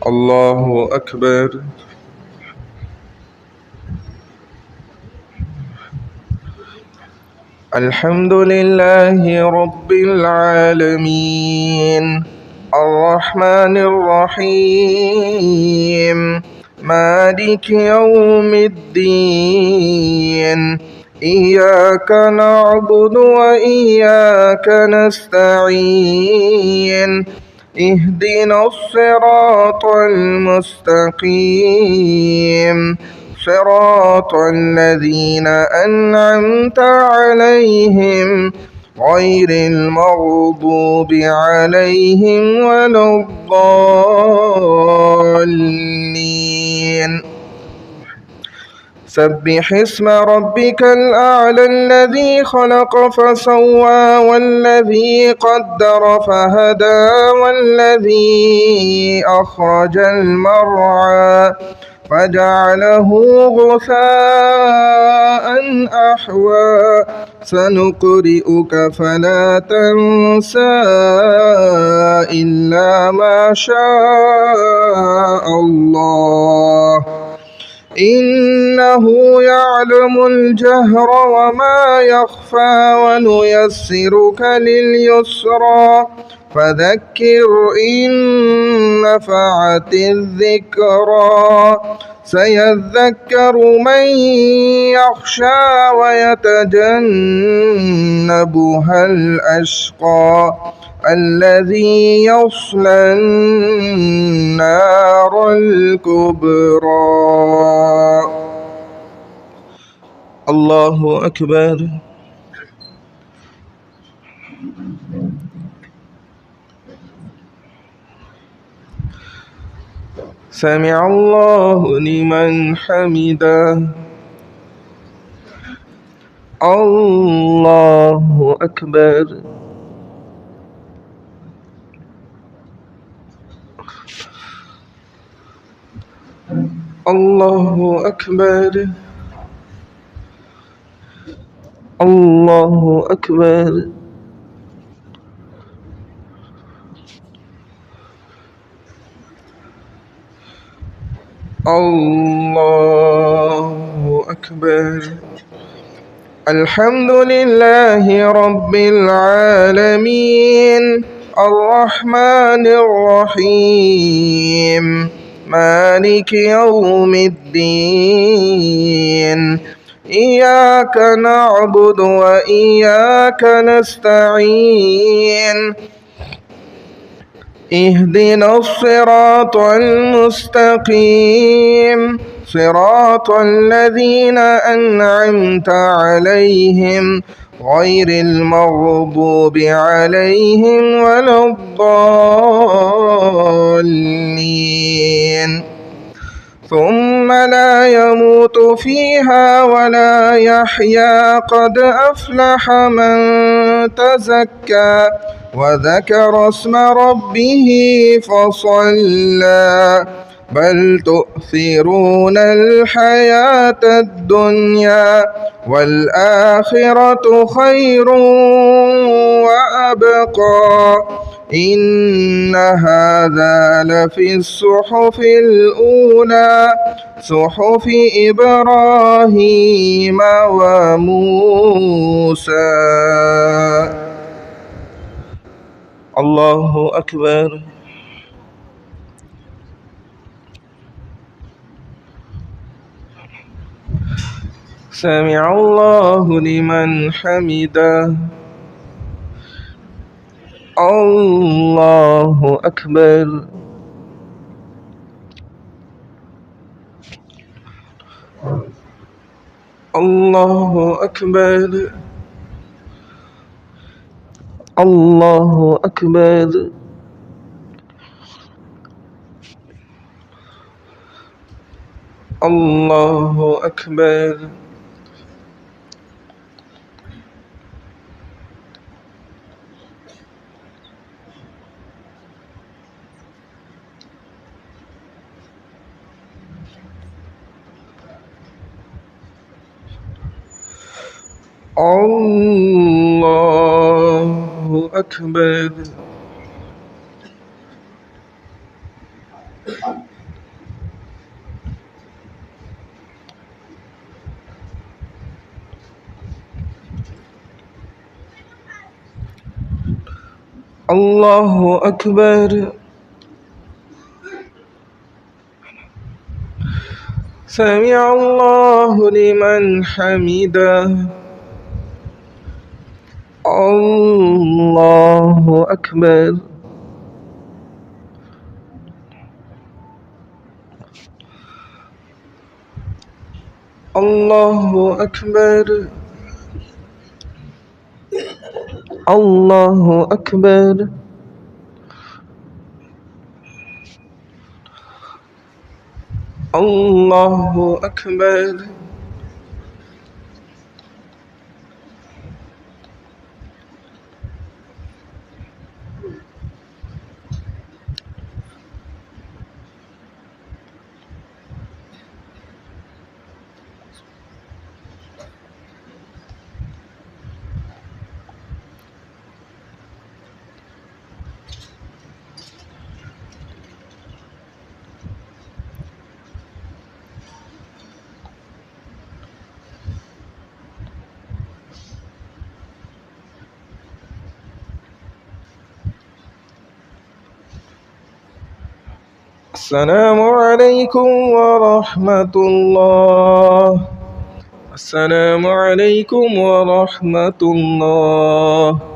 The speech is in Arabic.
الله أكبر. الحمد لله رب العالمين الرحمن الرحيم مالك يوم الدين إياك نعبد وإياك نستعين اهدنا الصراط المستقيم صراط الذين أنعمت عليهم غير المغضوب عليهم ولا الضالين. سبح اسم ربك الأعلى الذي خلق فسوى والذي قدر فهدى والذي أخرج المرعى فجعله غثاء أحوى سنقرئك فلا تنسى إلا ما شاء الله إنه يعلم الجهر وما يخفى ونيسرك لليسرى فذكر إن نفعت الذكرى سيذكر من يخشى ويتجنبها الأشقى الذي يصلى النار الكبرى. الله أكبر. سمع الله لمن حمده. الله أكبر. الله أكبر. الله أكبر. الله أكبر. الحمد لله رب العالمين الرحمن الرحيم مالك يوم الدين إياك نعبد وإياك نستعين اهدنا الصراط المستقيم صراط الذين أنعمت عليهم غير المغضوب عليهم ولا الضالين ثم لا يموت فيها ولا يحيا قد أفلح من تزكى وذكر اسم ربه فصلى بل تؤثرون الحياة الدنيا والآخرة خير وأبقى إن هذا لفي الصحف الأولى صحف إبراهيم وموسى. الله أكبر. سمع الله لمن حمده. الله أكبر. الله أكبر. الله أكبر. الله أكبر. الله أكبر. الله أكبر. سمع الله لمن حمده. الله أكبر. الله أكبر. الله أكبر. الله أكبر. السلام عليكم ورحمة الله. السلام عليكم ورحمة الله.